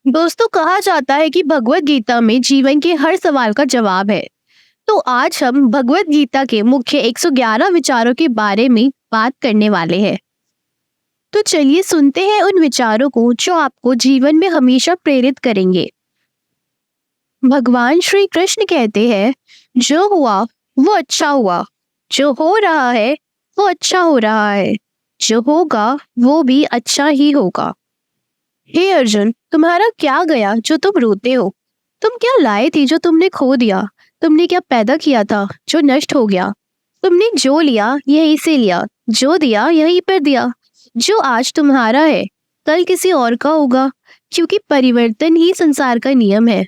दोस्तों, कहा जाता है कि भगवत गीता में जीवन के हर सवाल का जवाब है। तो आज हम भगवत गीता के मुख्य 111 विचारों के बारे में बात करने वाले हैं। तो चलिए सुनते हैं उन विचारों को जो आपको जीवन में हमेशा प्रेरित करेंगे। भगवान श्री कृष्ण कहते हैं, जो हुआ वो अच्छा हुआ, जो हो रहा है वो अच्छा हो रहा है, जो होगा वो भी अच्छा ही होगा। हे अर्जुन, तुम्हारा क्या गया जो तुम रोते हो? तुम क्या लाए थे जो तुमने खो दिया? तुमने क्या पैदा किया था जो नष्ट हो गया? तुमने जो लिया यहीं से लिया, जो दिया यहीं पर दिया। जो आज तुम्हारा है कल किसी और का होगा, क्योंकि परिवर्तन ही संसार का नियम है।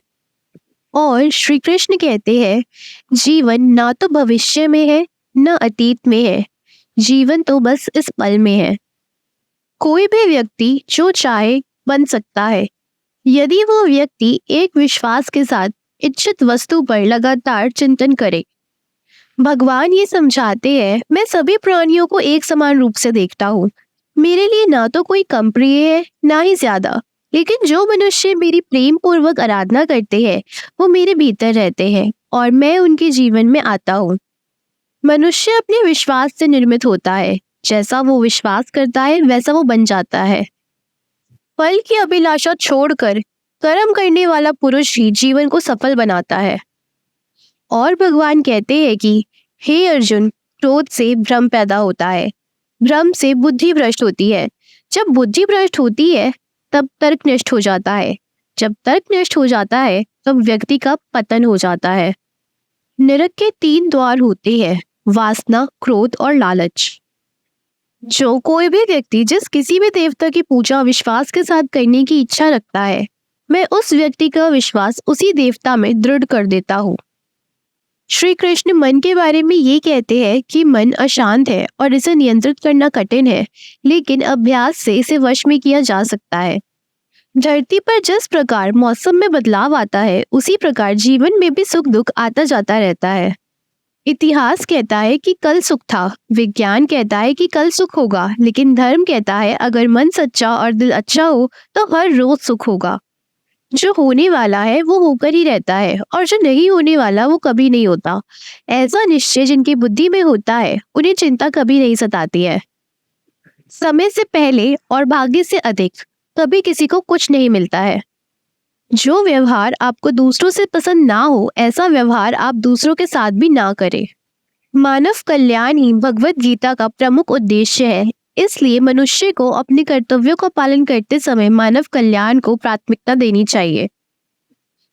और श्री कृष्ण कहते हैं, जीवन ना तो भविष्य में है न अतीत में है, जीवन तो बस इस पल में है। कोई भी व्यक्ति जो चाहे बन सकता है, यदि वो व्यक्ति एक विश्वास के साथ इच्छित वस्तु पर लगातार चिंतन करे। भगवान ये समझाते हैं, मैं सभी प्राणियों को एक समान रूप से देखता हूँ। मेरे लिए ना तो कोई कम प्रिय है ना ही ज्यादा, लेकिन जो मनुष्य मेरी प्रेम पूर्वक आराधना करते हैं वो मेरे भीतर रहते हैं और मैं उनके जीवन में आता हूँ। मनुष्य अपने विश्वास से निर्मित होता है, जैसा वो विश्वास करता है वैसा वो बन जाता है। फल की अभिलाषा छोड़कर कर्म करने वाला पुरुष ही जीवन को सफल बनाता है। और भगवान कहते हैं कि हे अर्जुन, क्रोध से भ्रम पैदा होता है, भ्रम से बुद्धि भ्रष्ट होती है, जब बुद्धि भ्रष्ट होती है तब तर्क नष्ट हो जाता है, जब तर्क नष्ट हो जाता है तब व्यक्ति का पतन हो जाता है। नरक के 3 द्वार होते हैं, वासना, क्रोध और लालच। जो कोई भी व्यक्ति जिस किसी भी देवता की पूजा विश्वास के साथ करने की इच्छा रखता है, मैं उस व्यक्ति का विश्वास उसी देवता में दृढ़ कर देता हूँ। श्री कृष्ण मन के बारे में ये कहते हैं कि मन अशांत है और इसे नियंत्रित करना कठिन है, लेकिन अभ्यास से इसे वश में किया जा सकता है। धरती पर जिस प्रकार मौसम में बदलाव आता है, उसी प्रकार जीवन में भी सुख दुख आता जाता रहता है। इतिहास कहता है कि कल सुख था, विज्ञान कहता है कि कल सुख होगा, लेकिन धर्म कहता है अगर मन सच्चा और दिल अच्छा हो तो हर रोज सुख होगा। जो होने वाला है वो होकर ही रहता है और जो नहीं होने वाला वो कभी नहीं होता। ऐसा निश्चय जिनकी बुद्धि में होता है उन्हें चिंता कभी नहीं सताती है। समय से पहले और भाग्य से अधिक कभी किसी को कुछ नहीं मिलता है। जो व्यवहार आपको दूसरों से पसंद ना हो, ऐसा व्यवहार आप दूसरों के साथ भी ना करें। मानव कल्याण ही भगवत गीता का प्रमुख उद्देश्य है, इसलिए मनुष्य को अपने कर्तव्यों का पालन करते समय मानव कल्याण को प्राथमिकता देनी चाहिए।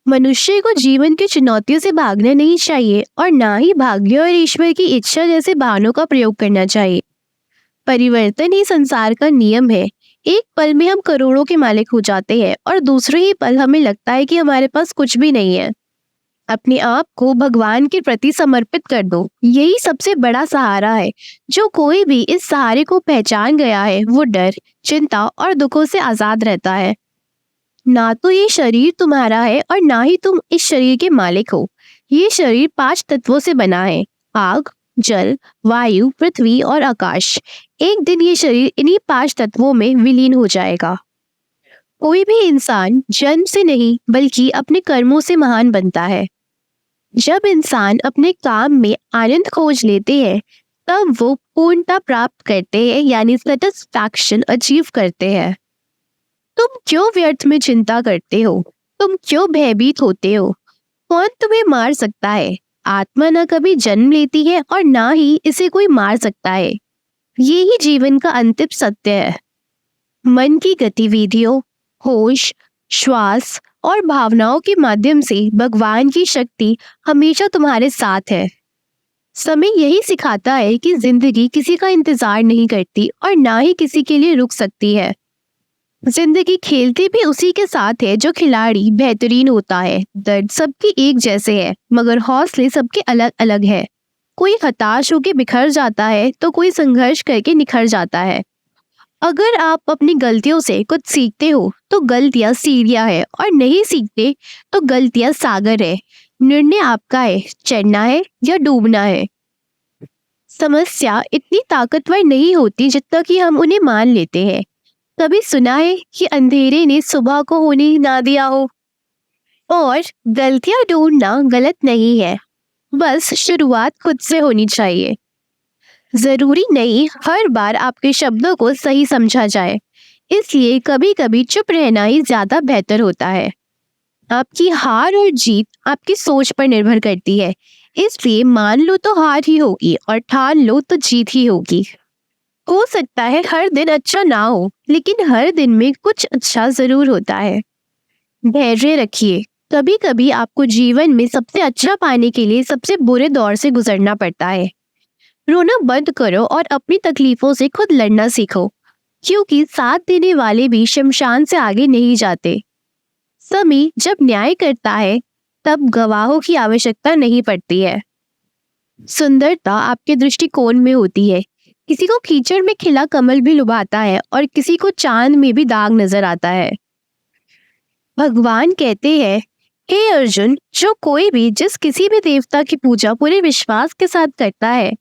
मनुष्य को जीवन की चुनौतियों से भागना नहीं चाहिए और ना ही भाग्य और ईश्वर की इच्छा जैसे बहानों का प्रयोग करना चाहिए। परिवर्तन ही संसार का नियम है। एक पल में हम करोड़ों के मालिक हो जाते हैं और दूसरे ही पल हमें लगता है कि हमारे पास कुछ भी नहीं है। अपने आप को भगवान के प्रति समर्पित कर दो, यही सबसे बड़ा सहारा है। जो कोई भी इस सहारे को पहचान गया है वो डर, चिंता और दुखों से आजाद रहता है। ना तो ये शरीर तुम्हारा है और ना ही तुम इस शरीर के मालिक हो। ये शरीर 5 तत्वों से बना है, आग, जल, वायु, पृथ्वी और आकाश। एक दिन ये शरीर इन्हीं 5 तत्वों में विलीन हो जाएगा। कोई भी इंसान जन्म से नहीं बल्कि अपने कर्मों से महान बनता है। जब इंसान अपने काम में आनंद खोज लेते हैं तब वो पूर्णता प्राप्त करते हैं, यानी सेटिस्फैक्शन अचीव करते हैं। तुम क्यों व्यर्थ में चिंता करते हो? तुम क्यों भयभीत होते हो? कौन तुम्हें मार सकता है? आत्मा न कभी जन्म लेती है और ना ही इसे कोई मार सकता है। ये ही जीवन का अंतिम सत्य है। मन की गतिविधियों, होश, श्वास और भावनाओं के माध्यम से भगवान की शक्ति हमेशा तुम्हारे साथ है। समय यही सिखाता है कि जिंदगी किसी का इंतजार नहीं करती और ना ही किसी के लिए रुक सकती है। जिंदगी खेलती भी उसी के साथ है जो खिलाड़ी बेहतरीन होता है। दर्द सबके एक जैसे है, मगर हौसले सबके अलग अलग है। कोई हताश होकर बिखर जाता है तो कोई संघर्ष करके निखर जाता है। अगर आप अपनी गलतियों से कुछ सीखते हो तो गलतियां सीढ़ियां है, और नहीं सीखते तो गलतियां सागर है। निर्णय आपका है, चढ़ना है या डूबना है। समस्या इतनी ताकतवर नहीं होती जितना कि हम उन्हें मान लेते हैं। कभी सुना है कि अंधेरे ने सुबह को होने ना दिया हो? और गलतियां ढूंढना गलत नहीं है, बस शुरुआत खुद से होनी चाहिए। जरूरी नहीं हर बार आपके शब्दों को सही समझा जाए, इसलिए कभी कभी चुप रहना ही ज्यादा बेहतर होता है। आपकी हार और जीत आपकी सोच पर निर्भर करती है, इसलिए मान लो तो हार ही होगी और ठान लो तो जीत ही होगी। हो सकता है हर दिन अच्छा ना हो, लेकिन हर दिन में कुछ अच्छा जरूर होता है। धैर्य रखिए, कभी कभी आपको जीवन में सबसे अच्छा पाने के लिए सबसे बुरे दौर से गुजरना पड़ता है। रोना बंद करो और अपनी तकलीफों से खुद लड़ना सीखो, क्योंकि साथ देने वाले भी शमशान से आगे नहीं जाते। समय जब न्याय करता है, तब गवाहों की आवश्यकता नहीं पड़ती है। सुंदरता आपके दृष्टिकोण में होती है। किसी को कीचड़ में खिला कमल भी लुभाता है और किसी को चांद में भी दाग नजर आता है। भगवान कहते हैं, हे अर्जुन, जो कोई भी जिस किसी भी देवता की पूजा पूरे विश्वास के साथ करता है,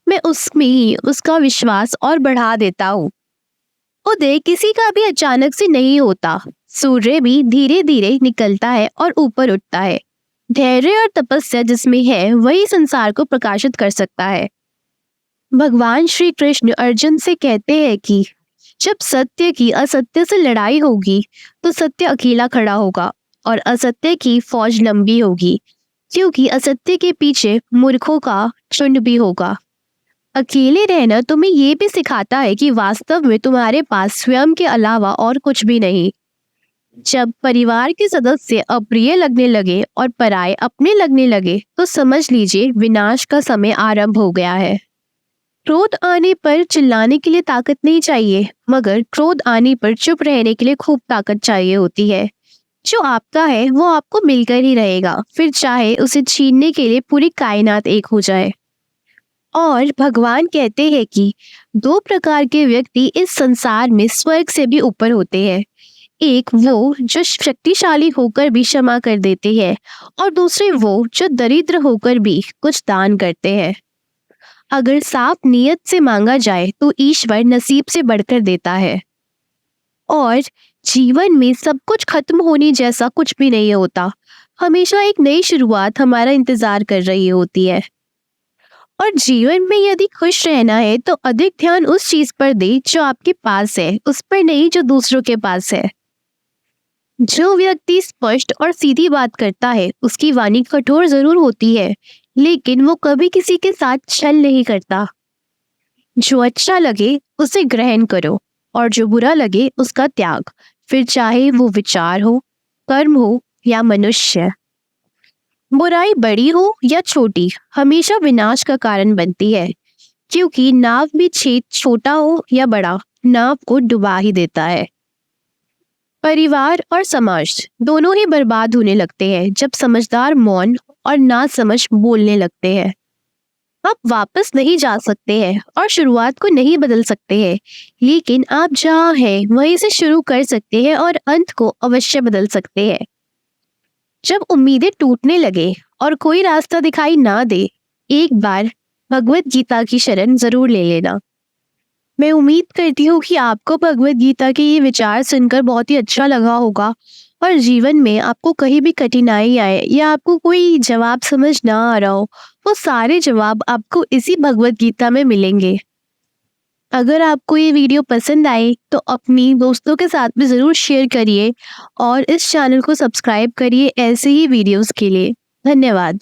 मैं उसमें ही उसका विश्वास और बढ़ा देता हूँ। उदय किसी का भी अचानक से नहीं होता। सूर्य भी धीरे धीरे निकलता है और ऊपर उठता है। धैर्य और तपस्या जिसमें है, वही संसार को प्रकाशित कर सकता है। भगवान श्री कृष्ण अर्जुन से कहते हैं कि जब सत्य की असत्य से लड़ाई होगी, तो सत्य अकेला खड़ा होगा और असत्य की फौज लंबी होगी, क्योंकि असत्य के पीछे मूर्खों का झुंड भी होगा। अकेले रहना तुम्हें ये भी सिखाता है कि वास्तव में तुम्हारे पास स्वयं के अलावा और कुछ भी नहीं। जब परिवार के सदस्य अप्रिय लगने लगे और पराये अपने लगने लगे, तो समझ लीजिए विनाश का समय आरंभ हो गया है। क्रोध आने पर चिल्लाने के लिए ताकत नहीं चाहिए, मगर क्रोध आने पर चुप रहने के लिए खूब ताकत चाहिए होती है। जो आपका है वो आपको मिलकर ही रहेगा, फिर चाहे उसे छीनने के लिए पूरी कायनात एक हो जाए। और भगवान कहते हैं कि दो प्रकार के व्यक्ति इस संसार में स्वर्ग से भी ऊपर होते हैं। एक वो जो शक्तिशाली होकर भी क्षमा कर देते हैं, और दूसरे वो जो दरिद्र होकर भी कुछ दान करते हैं। अगर साफ नियत से मांगा जाए तो ईश्वर नसीब से बढ़कर देता है। और जीवन में सब कुछ खत्म होने जैसा कुछ भी नहीं होता। हमेशा एक नई शुरुआत हमारा इंतजार कर रही होती है। और जीवन में यदि खुश रहना है, तो अधिक ध्यान उस चीज पर दे जो आपके पास है, उस पर नहीं जो दूसरों के पास है। जो व्यक्ति स्पष्ट और सीधी बात करता है, उसकी वाणी कठोर जरूर होती है, लेकिन वो कभी किसी के साथ छल नहीं करता। जो अच्छा लगे उसे ग्रहण करो, और जो बुरा लगे उसका त्याग, फिर चाहे वो विचार हो, कर्म हो या मनुष्य। बुराई बड़ी हो या छोटी, हमेशा विनाश का कारण बनती है, क्योंकि नाव में छेद छोटा हो या बड़ा, नाव को डुबा ही देता है। परिवार और समाज दोनों ही बर्बाद होने लगते हैं जब समझदार मौन और नासमझ बोलने लगते हैं। आप वापस नहीं जा सकते हैं और शुरुआत को नहीं बदल सकते हैं, लेकिन आप जहाँ हैं वहीं से शुरू कर सकते हैं और अंत को अवश्य बदल सकते हैं। जब उम्मीदें टूटने लगे और कोई रास्ता दिखाई ना दे, एक बार भगवत गीता की शरण जरूर ले लेना। मैं उम्मीद करती हूँ कि आपको भगवत गीता के ये विचार सुनकर बहुत ही अच्छा लगा होगा, और जीवन में आपको कहीं भी कठिनाई आए या आपको कोई जवाब समझ ना आ रहा हो, वो सारे जवाब आपको इसी भगवत गीता में मिलेंगे। अगर आपको ये वीडियो पसंद आए तो अपनी दोस्तों के साथ भी ज़रूर शेयर करिए और इस चैनल को सब्सक्राइब करिए ऐसे ही वीडियोस के लिए। धन्यवाद।